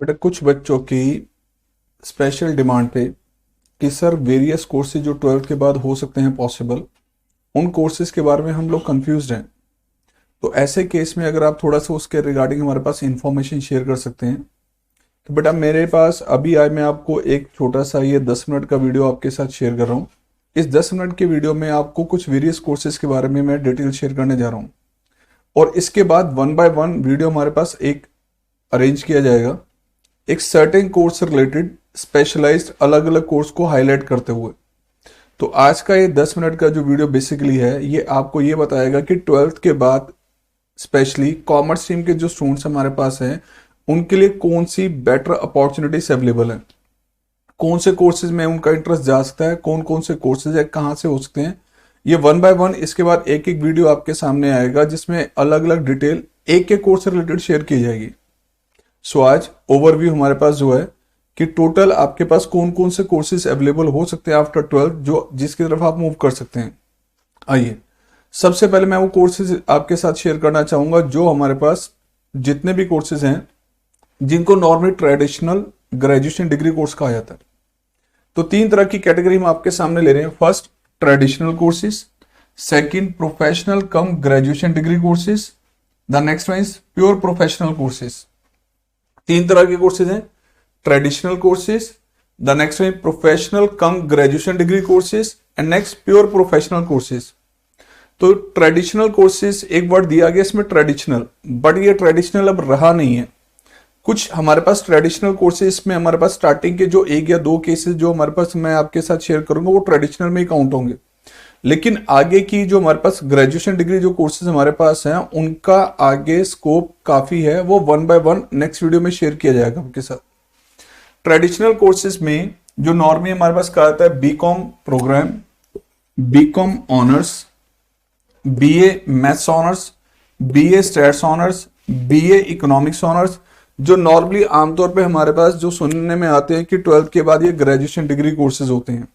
बेटा कुछ बच्चों की स्पेशल डिमांड पे कि सर वेरियस कोर्सेज जो 12th के बाद हो सकते हैं पॉसिबल, उन कोर्सेज के बारे में हम लोग कंफ्यूज हैं। तो ऐसे केस में अगर आप थोड़ा सा उसके रिगार्डिंग हमारे पास इंफॉर्मेशन शेयर कर सकते हैं तो बेटा मेरे पास अभी आए मैं आपको एक छोटा सा ये 10 मिनट का वीडियो आपके साथ शेयर कर रहा हूँ। इस 10 मिनट के वीडियो में आपको कुछ वेरियस कोर्सेज के बारे में मैं डिटेल शेयर करने जा रहा हूँ और इसके बाद वन बाय वन वीडियो हमारे पास एक अरेंज किया जाएगा एक सर्टेन कोर्स से रिलेटेड स्पेशलाइज्ड अलग अलग कोर्स को हाईलाइट करते हुए। तो आज का ये 10 मिनट का जो वीडियो बेसिकली है ये आपको ये बताएगा कि 12th के बाद स्पेशली कॉमर्स स्ट्रीम के जो स्टूडेंट्स हमारे पास हैं उनके लिए कौन सी बेटर अपॉर्चुनिटीज अवेलेबल है, कौन से कोर्सेज में उनका इंटरेस्ट जा सकता है, कौन कौन से कोर्सेज है, कहाँ से हो सकते हैं। ये वन बाय वन इसके बाद एक एक वीडियो आपके सामने आएगा जिसमें अलग अलग डिटेल एक एक कोर्स से रिलेटेड शेयर की जाएगी। सो आज ओवरव्यू हमारे पास जो है कि टोटल आपके पास कौन कौन से कोर्सेज अवेलेबल हो सकते हैं आफ्टर 12 जो जिसकी तरफ आप मूव कर सकते हैं। आइए सबसे पहले मैं वो कोर्सेज आपके साथ शेयर करना चाहूंगा जो हमारे पास जितने भी कोर्सेज हैं जिनको normally traditional graduation degree course कहा जाता है। तो तीन तरह की कैटेगरी हम आपके सामने ले रहे हैं। First traditional courses, second professional come graduation degree courses, the next one is pure professional courses. तीन तरह के कोर्सेज हैं, traditional courses, the next one professional come graduation degree courses and next pure professional courses. तो traditional courses एक word दिया गया इसमें traditional, but ये ट्रेडिशनल अब रहा नहीं है। कुछ हमारे पास ट्रेडिशनल कोर्सेज में हमारे पास स्टार्टिंग के जो एक या दो केसेस जो हमारे पास मैं आपके साथ शेयर करूंगा वो ट्रेडिशनल में ही काउंट होंगे, लेकिन आगे की जो हमारे पास ग्रेजुएशन डिग्री जो कोर्सेज हमारे पास हैं उनका आगे स्कोप काफी है, वो one by one next video में शेयर किया जाएगा आपके साथ। ट्रेडिशनल कोर्सेज में जो नॉर्मली हमारे पास कहा जाता है BCom programme, BCom honours, BA maths honours, BA stats honours, BA economics honours, जो नॉर्मली आमतौर पे हमारे पास जो सुनने में आते हैं कि 12th के बाद ये ग्रेजुएशन डिग्री कोर्सेज होते हैं।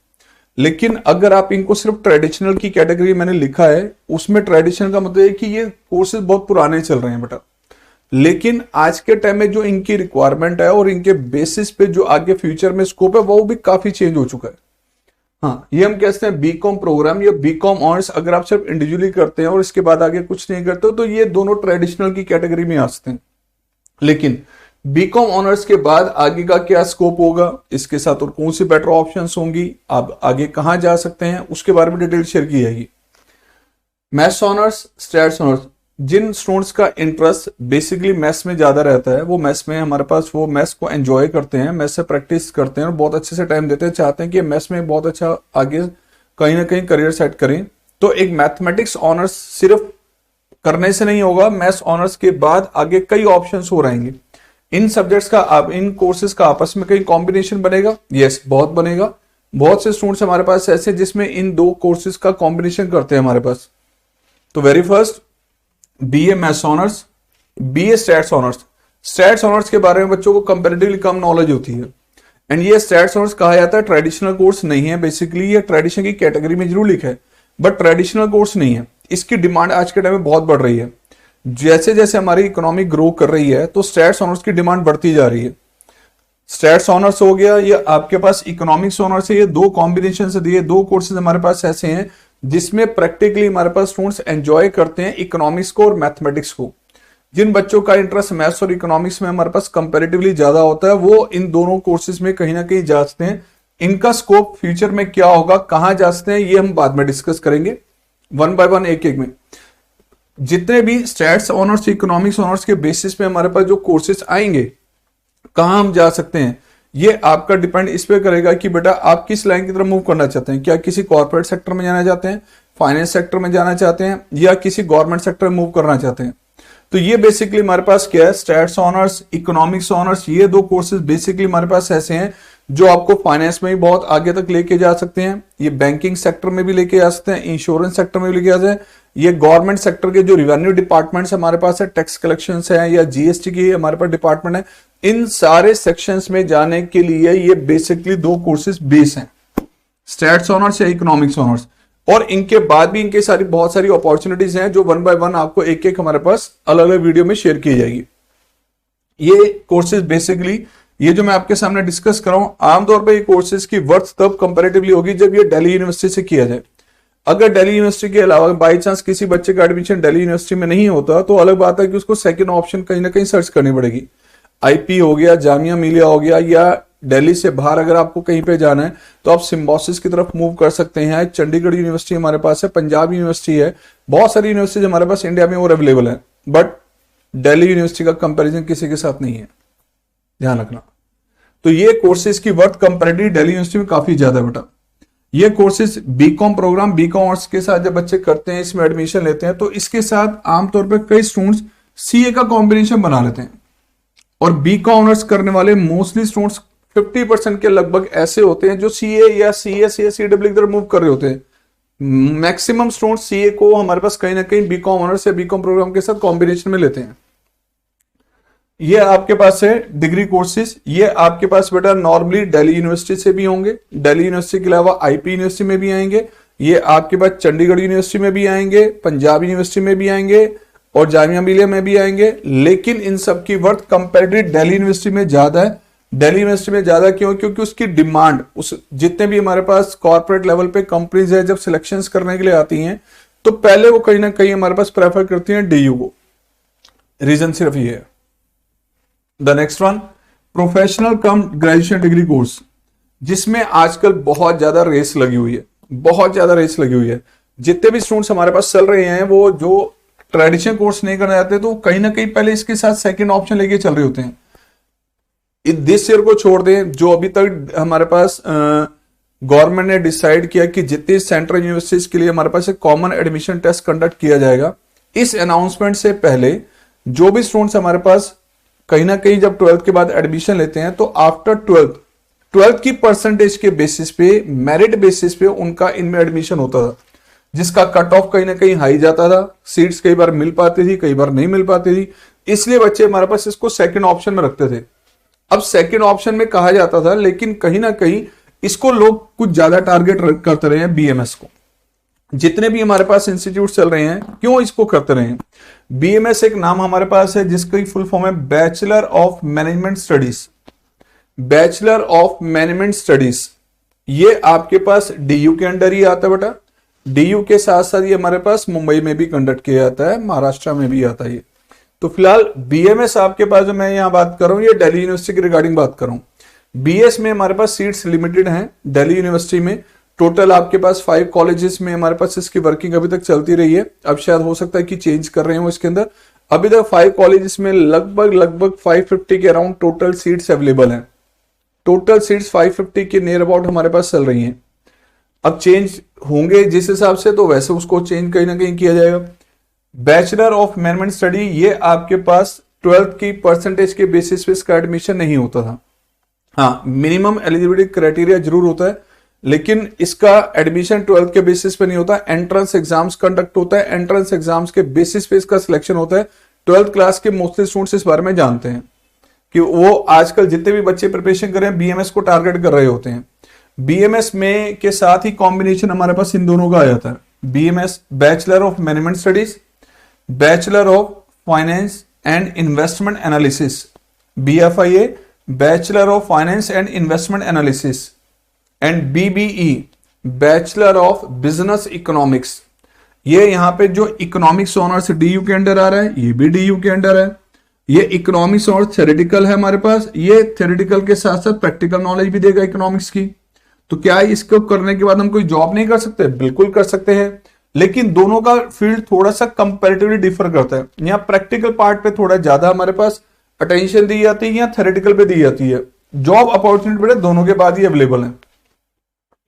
लेकिन अगर आप इनको सिर्फ ट्रेडिशनल की कैटेगरी मैंने लिखा है, उसमें ट्रेडिशनल का मतलब है कि ये कोर्सेज बहुत पुराने चल रहे हैं बेटा, लेकिन आज के टाइम में जो इनकी रिक्वायरमेंट है और इनके बेसिस पे जो आगे फ्यूचर में स्कोप है वो भी काफी चेंज हो चुका है। हाँ, ये हम कहते हैं बीकॉम प्रोग्राम या बीकॉम ऑनर्स अगर आप सिर्फ इंडिविजुअली करते हैं और इसके बाद आगे कुछ नहीं करते हो तो ये दोनों ट्रेडिशनल की कैटेगरी में आ सकते हैं। लेकिन बीकॉम ऑनर्स के बाद आगे का क्या स्कोप होगा, इसके साथ और कौन सी बेटर ऑप्शंस होंगी, आप आगे कहां जा सकते हैं, उसके बारे में डिटेल शेयर की जाएगी। मैथ्स ऑनर्स, स्टैट्स ऑनर्स, जिन स्टूडेंट्स का इंटरेस्ट बेसिकली मैथ्स में ज्यादा रहता है, वो मैथ्स में हमारे पास वो मैथ्स को एंजॉय करते हैं, मैथ्स से प्रैक्टिस करते हैं और बहुत अच्छे से टाइम देते हैं, चाहते हैं कि मैथ्स में बहुत अच्छा आगे कहीं ना कहीं करियर सेट करें, तो एक मैथमेटिक्स ऑनर्स सिर्फ करने से नहीं होगा। मैथ्स ऑनर्स के बाद आगे कई ऑप्शंस हो रहेंगे। इन सब्जेक्ट्स का आप इन कोर्सेज का आपस में कहीं कॉम्बिनेशन बनेगा, यस बहुत बनेगा। बहुत से स्टूडेंट्स हमारे पास ऐसे जिसमें इन दो कोर्सेज का कॉम्बिनेशन करते हैं हमारे पास। तो very first BA maths honours, BA stats honours. Stats honours के बारे में बच्चों को कंपैरेटिवली कम नॉलेज होती है एंड ये स्टैट्स ऑनर्स कहा जाता है ट्रेडिशनल कोर्स नहीं है। बेसिकली ये ट्रेडिशन की कैटेगरी में जरूर लिखा है बट ट्रेडिशनल कोर्स नहीं है। इसकी डिमांड आज के टाइम में बहुत बढ़ रही है। जैसे जैसे हमारी इकोनॉमी ग्रो कर रही है तो स्टैट्स ऑनर्स की डिमांड बढ़ती जा रही है। स्टैट्स ऑनर्स हो गया, ये आपके पास इकोनॉमिक्स ऑनर्स है, ये दो कॉम्बिनेशन से दिए दो कोर्सेज हमारे पास ऐसे हैं जिसमें प्रैक्टिकली हमारे पास स्टूडेंट्स एंजॉय करते हैं इकोनॉमिक्स को और मैथमेटिक्स को। जिन बच्चों का इंटरेस्ट मैथ्स और इकोनॉमिक्स में हमारे पास कंपैरेटिवली ज्यादा होता है वो इन दोनों कोर्सेज में कहीं ना कहीं जा सकते हैं। इनका स्कोप फ्यूचर में क्या होगा, कहां जा सकते हैं, ये हम बाद में डिस्कस करेंगे वन बाय वन एक एक में। जितने भी स्टैट्स ऑनर्स, इकोनॉमिक्स ऑनर्स के बेसिस पे हमारे पास जो कोर्सेज आएंगे कहां हम जा सकते हैं, ये आपका डिपेंड इस पे करेगा कि बेटा आप किस लाइन की तरफ मूव करना चाहते हैं। क्या किसी कॉर्पोरेट सेक्टर में जाना चाहते हैं, फाइनेंस सेक्टर में जाना चाहते हैं या किसी गवर्नमेंट सेक्टर में मूव करना चाहते हैं। तो ये बेसिकली हमारे पास क्या है, स्टैट्स ऑनर्स, इकोनॉमिक्स ऑनर्स, ये दो कोर्सेज बेसिकली हमारे पास ऐसे हैं जो आपको फाइनेंस में भी बहुत आगे तक लेके जा सकते हैं, ये बैंकिंग सेक्टर में भी लेके जा सकते हैं, इंश्योरेंस सेक्टर में भी लेके जा सकते हैं। ये गवर्नमेंट सेक्टर के जो रिवेन्यू डिपार्टमेंट्स हमारे पास है, टैक्स कलेक्शन है या जीएसटी की हमारे पास डिपार्टमेंट है, इन सारे सेक्शंस में जाने के लिए ये बेसिकली दो कोर्सेज बेस हैं, स्टैट्स ऑनर्स या इकोनॉमिक्स ऑनर्स। और इनके बाद भी इनके सारी बहुत सारी अपॉर्चुनिटीज हैं जो वन बाय वन आपको एक एक हमारे पास अलग अलग वीडियो में शेयर की जाएगी। ये कोर्सेज बेसिकली, ये जो मैं आपके सामने डिस्कस कर रहा हूं, आमतौर पर ये कोर्सेज की वर्थ तब कंपैरेटिवली होगी जब ये दिल्ली यूनिवर्सिटी से किया जाए। अगर दिल्ली यूनिवर्सिटी के अलावा बाई चांस किसी बच्चे का एडमिशन दिल्ली यूनिवर्सिटी में नहीं होता तो अलग बात है कि उसको सेकंड ऑप्शन कहीं ना कहीं सर्च करनी पड़ेगी। आईपी हो गया, जामिया मिलिया हो गया, या दिल्ली से बाहर अगर आपको कहीं पे जाना है तो आप सिम्बोसिस की तरफ मूव कर सकते हैं। चंडीगढ़ यूनिवर्सिटी हमारे पास है, पंजाब यूनिवर्सिटी है, बहुत सारी यूनिवर्सिटी हमारे पास इंडिया में और अवेलेबल है, बट दिल्ली यूनिवर्सिटी का कंपैरिजन किसी के साथ नहीं है, ध्यान रखना। तो ये कोर्सेज की वर्थ कंपैरेटिवली दिल्ली यूनिवर्सिटी में काफी ज्यादा बेटा। ये courses BCom programme, BCom honours के साथ जब बच्चे करते हैं, इसमें एडमिशन लेते हैं, तो इसके साथ आमतौर पर कई स्टूडेंट्स सीए का कॉम्बिनेशन बना लेते हैं। और बीकॉम ऑनर्स करने वाले मोस्टली स्टूडेंट्स 50% के लगभग ऐसे होते हैं जो सीए या सीएस या सीडब्ल्यू की तरफ मूव कर रहे होते हैं। मैक्सिमम स्टूडेंट्स सीए को हमारे पास कहीं ना कहीं बीकॉम ऑनर्स या बीकॉम प्रोग्राम के साथ कॉम्बिनेशन में लेते हैं। ये आपके पास है डिग्री कोर्सेज, ये आपके पास बेटा नॉर्मली दिल्ली यूनिवर्सिटी से भी होंगे, दिल्ली यूनिवर्सिटी के अलावा आईपी यूनिवर्सिटी में भी आएंगे, ये आपके पास चंडीगढ़ यूनिवर्सिटी में भी आएंगे, पंजाब यूनिवर्सिटी में भी आएंगे और जामिया मिलिया में भी आएंगे। लेकिन इन सब की वर्थ कंपैरेटिवली दिल्ली यूनिवर्सिटी में ज्यादा है। दिल्ली यूनिवर्सिटी में ज्यादा क्यों? क्योंकि उसकी डिमांड, उस जितने भी हमारे पास कॉर्पोरेट लेवल पे कंपनीज है, जब सिलेक्शंस करने के लिए आती हैं तो पहले वो कहीं ना कहीं हमारे पास प्रेफर करती हैं डीयू को। रीजन सिर्फ ये है। The next one, professional come graduation degree course, जिसमें आजकल बहुत ज्यादा रेस लगी हुई है, बहुत ज्यादा रेस लगी हुई है। जितने भी स्टूडेंट्स हमारे पास चल रहे हैं वो जो ट्रेडिशनल कोर्स नहीं करना चाहते तो कहीं ना कहीं पहले इसके साथ सेकंड ऑप्शन लेके चल रहे होते हैं। दिस ईयर को छोड़ दें, जो अभी तक हमारे पास गवर्नमेंट ने डिसाइड किया कि जितनी सेंट्रल यूनिवर्सिटीज के लिए हमारे पास एक कॉमन एडमिशन टेस्ट कंडक्ट किया जाएगा, इस अनाउंसमेंट से पहले जो भी स्टूडेंट्स हमारे पास कहीं ना कहीं जब 12th के बाद एडमिशन लेते हैं तो आफ्टर 12th की परसेंटेज के बेसिस पे, मेरिट बेसिस पे उनका इनमें एडमिशन होता था, जिसका कट ऑफ कहीं ना कहीं हाई जाता था। सीट्स कई बार मिल पाती थी, कई बार नहीं मिल पाती थी, इसलिए बच्चे हमारे पास इसको सेकंड ऑप्शन में रखते थे। अब सेकंड ऑप्शन में कहा जाता था, लेकिन कहीं ना कहीं इसको लोग कुछ ज्यादा टारगेट करते रहे हैं बीएमएस को। जितने भी हमारे पास इंस्टीट्यूट चल रहे हैं, क्यों इसको करते रहे हैं? बीएमएस एक नाम हमारे पास है जिसकी फुल फॉर्म है bachelor of management studies. Bachelor of management studies ये आपके पास डीयू के अंडर ही आता है बेटा। डीयू के साथ साथ ये हमारे पास मुंबई में भी कंडक्ट किया जाता है, महाराष्ट्र में भी आता है। तो फिलहाल बीएमएस आपके पास जो मैं यहां बात कर रहा हूं, ये दिल्ली यूनिवर्सिटी के रिगार्डिंग बात कर रहा हूं। बीएस में हमारे पास सीट्स लिमिटेड हैं दिल्ली यूनिवर्सिटी में। टोटल आपके पास 5 कॉलेजेस में हमारे पास इसकी वर्किंग अभी तक चलती रही है। अब शायद हो सकता है कि चेंज कर रहे हो इसके अंदर। अभी तक 5 कॉलेजेस में लगभग 550 के अराउंड टोटल सीट्स अवेलेबल हैं। टोटल सीट्स 550 के नियर अबाउट हमारे पास चल रही हैं। अब चेंज होंगे जिस हिसाब से, तो वैसे उसको चेंज कहीं ना कहीं किया जाएगा। बैचलर ऑफ मैनेजमेंट स्टडी ये आपके पास 12th की परसेंटेज के बेसिस पे इसका एडमिशन नहीं होता था। हाँ, मिनिमम एलिजिबिलिटी क्राइटेरिया जरूर होता है, लेकिन इसका एडमिशन 12th के बेसिस पे नहीं होता। एंट्रेंस एग्जाम्स कंडक्ट होता है, एंट्रेंस एग्जाम्स के बेसिस पे इसका सिलेक्शन होता है। 12th क्लास के मोस्टली स्टूडेंट्स इस बारे में जानते हैं कि वो आजकल जितने भी बच्चे प्रिपरेशन कर रहे हैं बीएमएस को टारगेट कर रहे होते हैं। बीएमएस में के साथ ही कॉम्बिनेशन हमारे पास इन दोनों का आ जाता है। BMS bachelor of management studies, bachelor of finance and investment analysis, BFIA bachelor of finance and investment analysis, and BBE bachelor of business economics. ये यहां पे जो इकोनॉमिक्स ऑनर्स डीयू के अंडर आ रहा है, ये भी डीयू के अंडर है। ये इकोनॉमिक्स और थ्योरेटिकल है हमारे पास। ये थ्योरेटिकल के साथ साथ प्रैक्टिकल नॉलेज भी देगा इकोनॉमिक्स की। तो क्या इसको करने के बाद हम कोई जॉब नहीं कर सकते? बिल्कुल कर सकते हैं, लेकिन दोनों का फील्ड थोड़ा सा कंपैरेटिवली डिफर करता है। यहाँ प्रैक्टिकल पार्ट पे थोड़ा ज्यादा हमारे पास अटेंशन दी जाती है, या थ्योरेटिकल पे दी जाती है। जॉब अपॉर्चुनिटी बेटा दोनों के बाद ही अवेलेबल है।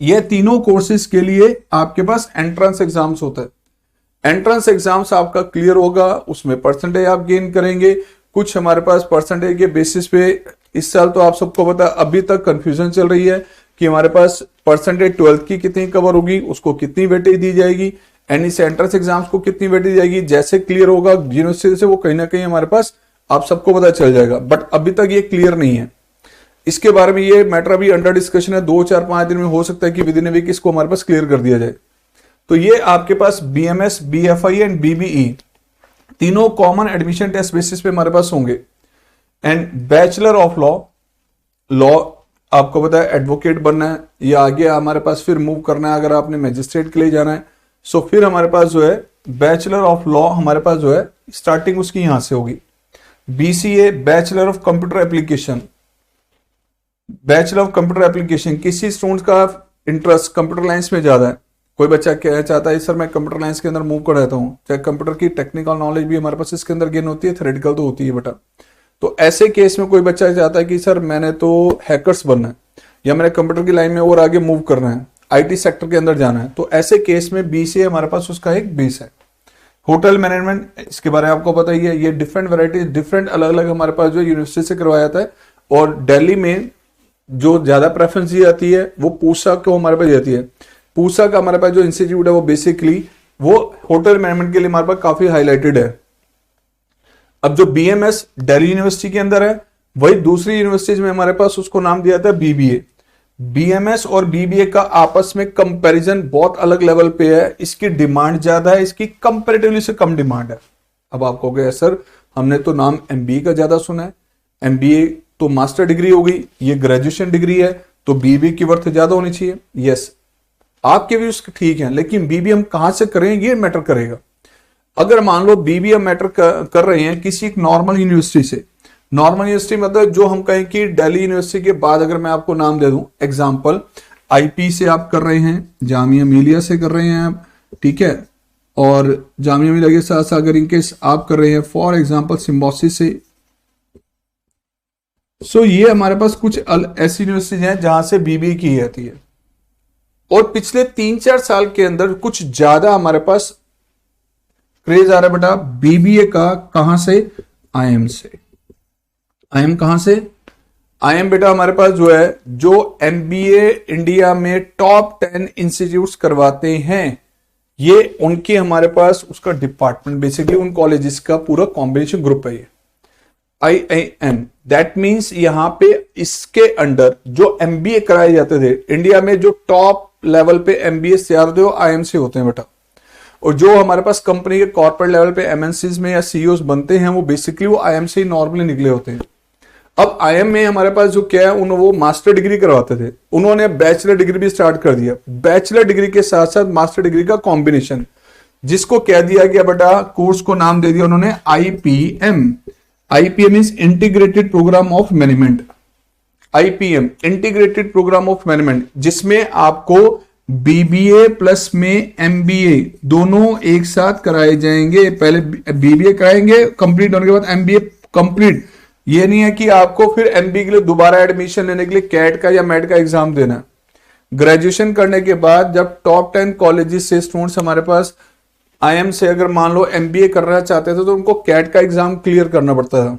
ये तीनों कोर्सेज के लिए आपके पास एंट्रेंस एग्जाम्स होता है। एंट्रेंस एग्जाम्स आपका क्लियर होगा, उसमें परसेंटेज आप गेन करेंगे। कुछ हमारे पास परसेंटेज के बेसिस पे इस साल तो आप सबको पता, अभी तक कंफ्यूजन चल रही है कि हमारे पास परसेंटेज 12th की कितनी कवर होगी, उसको कितनी वेटेज दी जाएगी, एंड इस एंट्रेंस एग्जाम्स को कितनी वेटेज दी जाएगी। जैसे क्लियर होगा यूनिवर्सिटी से, वो कहीं ना कहीं हमारे पास आप सबको पता चल जाएगा। बट अभी तक ये क्लियर नहीं है। इसके बारे में ये मैटर अभी अंडर डिस्कशन है। 2, 4, 5 दिन में हो सकता है कि विद इन ए वीक इसको हमारे पास क्लियर कर दिया जाए। तो ये आपके पास BMS, BFI एंड BBE तीनों कॉमन एडमिशन टेस्ट बेसिस पे हमारे पास होंगे। And bachelor of law, law आपको पता है एडवोकेट बनना है या आगे हमारे पास फिर मूव करना है अगर आपने मैजिस्ट्रेट के लिए जाना है, सो फिर हमारे पास जो है बैचलर ऑफ लॉ हमारे पास जो है स्टार्टिंग उसकी यहां से होगी। BCA bachelor of computer application, bachelor of computer application, किसी स्टूडेंट का इंटरेस्ट कंप्यूटर लाइंस में ज्यादा है, कोई बच्चा क्या चाहता है सर मैं कंप्यूटर लाइंस के अंदर मूव कर रहता हूँ, चाहे कंप्यूटर की टेक्निकल नॉलेज भी हमारे पास इसके अंदर गेन होती है, थ्योरेटिकल तो होती है बेटा। तो ऐसे केस में कोई बच्चा चाहता है कि सर मैंने तो हैकर्स बनना है या मैंने कंप्यूटर की लाइन में और आगे मूव करना है, आईटी सेक्टर के अंदर जाना है, तो ऐसे केस में बीसीए हमारे पास उसका एक बेस है। होटल मैनेजमेंट, इसके बारे में आपको पता ही है, ये डिफरेंट वैरायटी डिफरेंट अलग अलग हमारे पास जो यूनिवर्सिटी से करवाया जाता है, और दिल्ली में जो ज्यादा प्रेफरेंस दी जाती है वो पूसा को हमारे पास जाती है। पूसा का हमारे पास जो इंस्टीट्यूट है वो बेसिकली वो होटल मैनेजमेंट के लिए हमारे पास काफी हाईलाइटेड है। अब जो बीएमएस दिल्ली यूनिवर्सिटी के अंदर है, वही दूसरी यूनिवर्सिटीज में हमारे पास उसको नाम दिया था बीबीए। बीएमएस और बीबीए का आपस में कंपैरिजन बहुत अलग लेवल पे है, इसकी डिमांड ज्यादा है, इसकी कंपैरेटिवली से कम डिमांड है। अब आप कहोगे सर हमने तो नाम एमबीए का ज्यादा सुना है, एमबीए तो मास्टर डिग्री हो गई, ये ग्रेजुएशन डिग्री है, तो बीबीए की वर्थ ज्यादा होनी चाहिए। यस, आपके व्यूज ठीक है, लेकिन बीबीए हम कहां से करें ये मैटर करेगा। अगर मान लो बीबीए मैटर कर रहे हैं किसी एक नॉर्मल यूनिवर्सिटी से, नॉर्मल यूनिवर्सिटी मतलब जो हम कहें कि दिल्ली यूनिवर्सिटी के बाद अगर मैं आपको नाम दे दूं, एग्जांपल आईपी से आप कर रहे हैं, जामिया मिलिया से कर रहे हैं आप, ठीक है, और जामिया मिलिया के साथ साथ अगर इनकेस आप कर रहे हैं फॉर एग्जांपल सिम्बोसिस से, सो ये हमारे पास कुछ ऐसी यूनिवर्सिटी हैं जहां से बीबीए की जाती है। और पिछले 3-4 साल के अंदर कुछ ज्यादा हमारे पास क्रेज आ रहा है बेटा बीबीए का। कहां से? आईएम से। आईएम कहां से? आईएम बेटा हमारे पास जो है जो एमबीए इंडिया में टॉप 10 इंस्टीट्यूट्स करवाते हैं, ये उनके हमारे पास उसका डिपार्टमेंट बेसिकली उन कॉलेजेस का पूरा कॉम्बिनेशन ग्रुप है ये IIM। दैट मींस यहां पे इसके अंडर जो एमबीए कराए जाते थे इंडिया में, जो टॉप लेवल पे एमबीए तैयार होते हैं आईएम से होते हैं बेटा। और जो हमारे पास कंपनी के कॉर्पोरेट लेवल पे एमएनसीज में या सीईओज बनते हैं वो बेसिकली वो आईएम से ही नॉर्मली निकले होते हैं। अब आईएम में हमारे पास जो क्या है वो मास्टर डिग्री करवाते थे, उन्होंने बैचलर डिग्री भी स्टार्ट कर दिया। बैचलर डिग्री के साथ साथ मास्टर डिग्री का कॉम्बिनेशन, जिसको कह दिया गया बेटा, कोर्स को नाम दे दिया उन्होंने IPM. IPM means integrated programme of management. IPM integrated programme of management, जिसमें आपको बीबीए प्लस में एमबीए दोनों एक साथ कराए जाएंगे। पहले बीबीए कराएंगे, कंप्लीट होने के बाद एमबीए कंप्लीट। ये नहीं है कि आपको फिर एमबीए के लिए दोबारा एडमिशन लेने के लिए कैट का या मैट का एग्जाम देना है। ग्रेजुएशन करने के बाद जब टॉप 10 कॉलेजेस से स्टूडेंट्स हमारे पास आईएम से अगर मान लो एमबीए करना चाहते थे तो उनको कैट का एग्जाम क्लियर करना पड़ता था।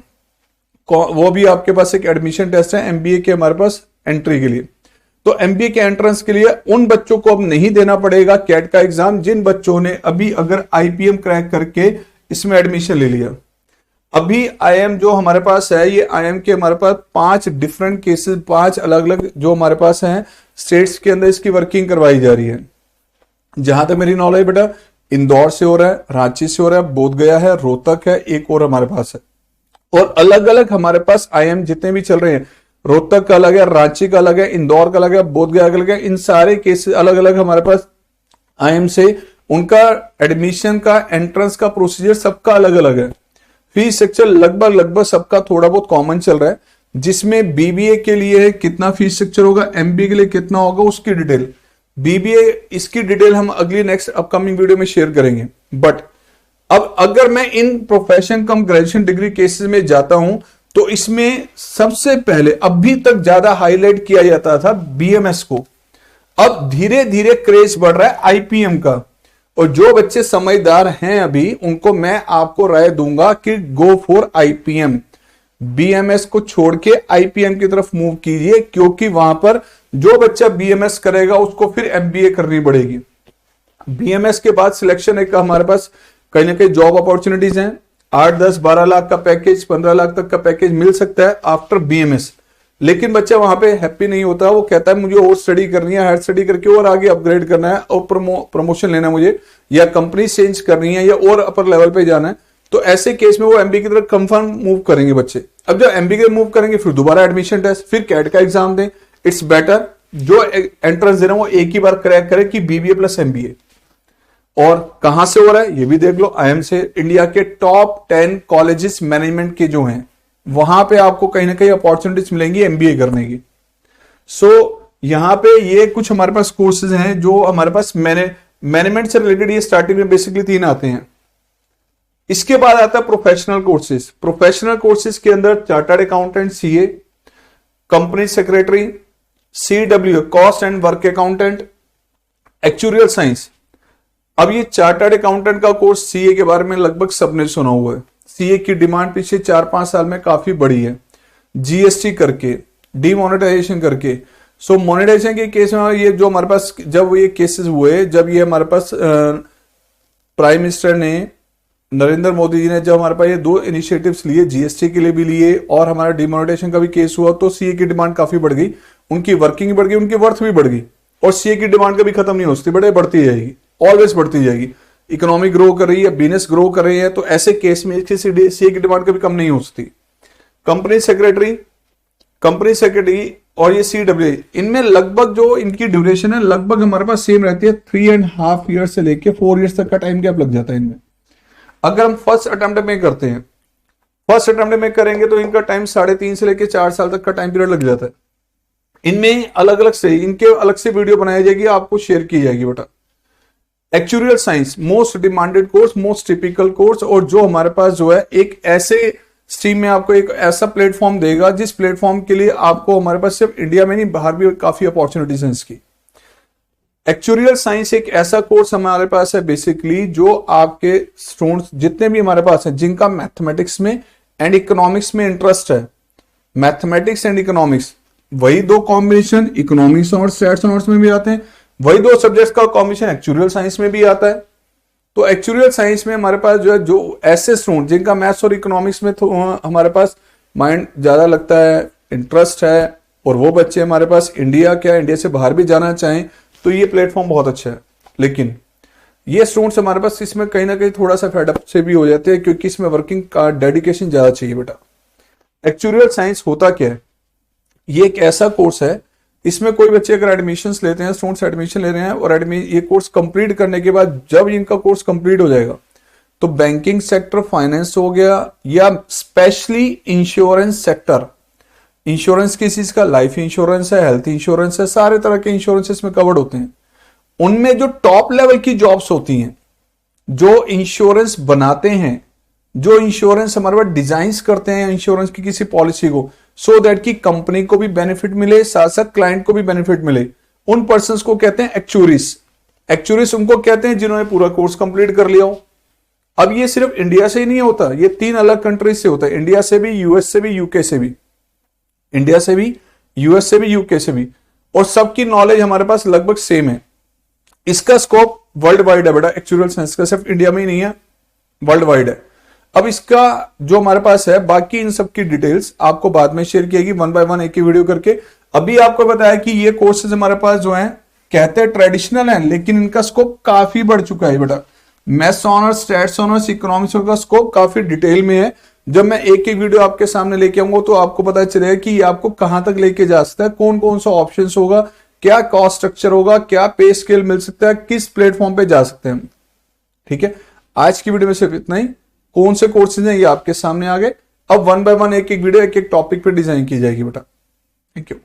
वो भी आपके पास एक एडमिशन टेस्ट है एमबीए के हमारे पास एंट्री के लिए। तो एमबीए के एंट्रेंस के लिए उन बच्चों को अब नहीं देना पड़ेगा कैट का एग्जाम जिन बच्चों ने अभी अगर आईपीएम क्रैक करके इसमें एडमिशन ले लिया। अभी आईएम जो हमारे पास है, ये आईएम के हमारे पास 5 डिफरेंट केसेस, 5 अलग अलग जो हमारे पास हैं स्टेट्स के अंदर इसकी वर्किंग करवाई जा रही है। जहां तक मेरी नॉलेज बेटा इंदौर से हो रहा है, रांची से हो रहा है, बोधगया है, रोहतक है, एक और हमारे पास है। और अलग अलग हमारे पास आईएम जितने भी चल रहे हैं, रोहतक का अलग है, रांची का अलग है, इंदौर का अलग है, बोधगया का अलग है, इन सारे केसेस अलग अलग हमारे पास आईएम से उनका एडमिशन का एंट्रेंस का प्रोसीजर सबका अलग अलग है। फीस स्ट्रक्चर लगभग सबका थोड़ा बहुत कॉमन चल रहा है, जिसमें बीबीए के लिए कितना फीस स्ट्रक्चर होगा, एमबीए के लिए कितना होगा, उसकी डिटेल बीबीए इसकी डिटेल हम अगली नेक्स्ट अपकमिंग वीडियो में शेयर करेंगे। बट अब अगर मैं इन प्रोफेशन कम ग्रेजुएशन डिग्री केसेस में जाता हूं तो इसमें सबसे पहले अभी तक ज्यादा हाईलाइट किया जाता था बीएमएस को। अब धीरे धीरे क्रेज बढ़ रहा है आईपीएम का। और जो बच्चे समझदार हैं अभी उनको मैं आपको राय दूंगा कि गो फॉर आईपीएम। बीएमएस को छोड़ के आईपीएम की तरफ मूव कीजिए, क्योंकि वहां पर जो बच्चा बीएमएस करेगा उसको फिर एमबीए करनी पड़ेगी। बीएमएस के बाद सिलेक्शन एक हमारे पास कहीं ना कहीं जॉब अपॉर्चुनिटीज हैं। 8, 10, 12 लाख का पैकेज, 15 लाख तक का पैकेज मिल सकता है आफ्टर बीएमएस। लेकिन बच्चा वहां पे हैप्पी नहीं होता, वो कहता है मुझे और स्टडी करनी है, हायर स्टडी करके और आगे अपग्रेड करना है और प्रमोशन लेना है मुझे, या कंपनी चेंज करनी है या और अपर लेवल पे जाना है। तो ऐसे केस में वो एमबीए की तरफ कंफर्म मूव करेंगे बच्चे। अब जब एमबीए की तरफ मूव करेंगे फिर दोबारा एडमिशन टेस्ट, फिर कैट का एग्जाम दें। इट्स बेटर जो एंट्रेंस दे रहे हैं वो एक ही बार क्रैक करे कि बीबीए प्लस एमबीए। और कहां से हो रहा है ये भी देख लो, आईएम से। इंडिया के टॉप 10 कॉलेजेस मैनेजमेंट के जो हैं वहां पे आपको कहीं ना कहीं अपॉर्चुनिटीज मिलेंगी एमबीए करने की। सो यहां पे ये कुछ हमारे पास कोर्सेज हैं जो हमारे पास मैनेजमेंट से रिलेटेड, ये स्टार्टिंग में बेसिकली 3 आते हैं। इसके बाद आता है प्रोफेशनल कोर्सेज। प्रोफेशनल कोर्सेज के अंदर chartered accountant CA, company secretary, CW cost and work accountant, actuarial science. अब ये चार्टर्ड अकाउंटेंट का कोर्स सीए के बारे में लगभग सबने सुना हुआ है। सीए की डिमांड पिछले 4-5 साल में काफी बढ़ी है, जीएसटी करके, डीमोनेटाइजेशन करके। सो मोनेटाइजेशन के केस में ये जो हमारे पास जब ये केसेस हुए, जब ये हमारे पास प्राइम मिनिस्टर ने, नरेंद्र मोदी जी ने जब हमारे पास ये 2 इनिशिएटिव्स लिए, जीएसटी के लिए भी लिए और हमारा डीमोनेटाइजेशन का भी केस हुआ, तो सीए की डिमांड काफी बढ़ गई, उनकी वर्किंग बढ़ गई, उनकी वर्थ भी बढ़ गई। और सीए की डिमांड कभी खत्म नहीं हो सकती, बड़े बढ़ती जाएगी, ऑलवेज बढ़ती जाएगी। इकोनॉमी ग्रो कर रही है, बिजनेस ग्रो कर रही है, तो ऐसे केस में सीए की डिमांड कभी कम नहीं हो सकती। कंपनी सेक्रेटरी और ये सीडब्ल्यू, इनमें लगभग जो इनकी ड्यूरेशन है लगभग हमारे पास सेम रहती है, 3.5 ईयर से लेके 4 ईयर्स तक का टाइम गैप लग जाता है इनमें। अगर हम फर्स्ट अटेम्प्ट में करते हैं, फर्स्ट अटेम्प्ट में करेंगे तो इनका टाइम 3.5 से लेके 4 साल तक का टाइम पीरियड लग जाता है। इनमें अलग अलग से इनके अलग से वीडियो बनाई जाएगी, आपको शेयर की जाएगी बेटा। Actuarial science most demanded course, most typical course, और जो हमारे पास जो है एक ऐसे स्ट्रीम में आपको एक ऐसा प्लेटफॉर्म देगा जिस प्लेटफॉर्म के लिए आपको हमारे पास सिर्फ इंडिया में नहीं बाहर भी काफी अपॉर्चुनिटीज हैं इसकी। एक्चुरियल साइंस एक ऐसा कोर्स हमारे पास है बेसिकली जो आपके स्टूडेंट्स जितने भी हमारे पास हैं जिनका मैथमेटिक्स में एंड इकोनॉमिक्स में इंटरेस्ट है, मैथमेटिक्स एंड इकोनॉमिक्स वही 2 कॉम्बिनेशन इकोनॉमिक्स और स्टैट्स ऑनर्स में भी आते हैं, वही 2 सब्जेक्ट्स का कॉम्बिनेशन एक्चुरियल साइंस में भी आता है। तो एक्चुरियल साइंस में हमारे पास जो है जो ऐसे स्टूडेंट जिनका मैथ्स और इकोनॉमिक्स में तो हमारे पास माइंड ज्यादा लगता है, इंटरेस्ट है, और वो बच्चे हमारे पास इंडिया से बाहर भी जाना चाहें, तो ये प्लेटफॉर्म बहुत अच्छा है। लेकिन ये स्टूडेंट्स हमारे पास इसमें कहीं ना कहीं थोड़ा सा फेडअप से भी हो जाते हैं, क्योंकि इसमें वर्किंग का डेडिकेशन ज्यादा चाहिए बेटा। एक्चुरियल साइंस होता क्या है, ये एक ऐसा कोर्स है, इसमें कोई बच्चे अगर एडमिशंस लेते हैं, स्टूडेंट्स एडमिशन ले रहे हैं और ये कोर्स कंप्लीट करने के बाद जब इनका कोर्स कंप्लीट हो जाएगा तो बैंकिंग सेक्टर, फाइनेंस हो गया, या स्पेशली इंश्योरेंस सेक्टर, इंश्योरेंस किस चीज का, लाइफ इंश्योरेंस है, हेल्थ इंश्योरेंस है, सारे तरह के इंश्योरेंस इसमें कवर्ड होते हैं। उनमें जो टॉप लेवल की जॉब्स होती हैं, जो इंश्योरेंस बनाते हैं, जो इंश्योरेंस हमारे पास डिजाइंस करते हैं इंश्योरेंस की किसी पॉलिसी को, सो दैट कि कंपनी को भी बेनिफिट मिले, साथ साथ क्लाइंट को भी बेनिफिट मिले, उन पर्संस को कहते हैं एक्चुरिस। एक्चुरिस उनको कहते हैं जिन्होंने पूरा कोर्स कंप्लीट कर लिया हो। अब ये सिर्फ इंडिया से ही नहीं होता, ये 3 अलग कंट्रीज से होता है, इंडिया से भी, यूएस से भी, यूके से भी, इंडिया से भी, यूएस से भी, यूके से भी, और सबकी नॉलेज हमारे पास लगभग सेम है। इसका स्कोप वर्ल्ड वाइड है बेटा, एक्चुरियल साइंस का सिर्फ इंडिया में ही नहीं है, वर्ल्ड वाइड है। अब इसका जो हमारे पास है बाकी इन सब की डिटेल्स आपको बाद में शेयर किएगी 1 बाय 1 एक ही वीडियो करके। अभी आपको बताया कि ये कोर्सेज हमारे पास जो हैं कहते हैं ट्रेडिशनल हैं, लेकिन इनका स्कोप काफी बढ़ चुका है बेटा। Maths honours, stats honours, economics का स्कोप काफी डिटेल में है। जब मैं एक एक वीडियो आपके सामने लेके आऊंगा तो आपको पता चलेगा कि ये आपको कहां तक लेके जा सकता है, कौन कौन सा ऑप्शन होगा, क्या कॉस्ट स्ट्रक्चर होगा, क्या पे स्केल मिल सकता है, किस प्लेटफॉर्म पे जा सकते हैं। ठीक है, आज की वीडियो में सिर्फ इतना ही। कौन से कोर्सेज हैं ये आपके सामने आ गए। अब 1 बाय 1 एक एक वीडियो एक एक टॉपिक पे डिजाइन की जाएगी बेटा। Thank you.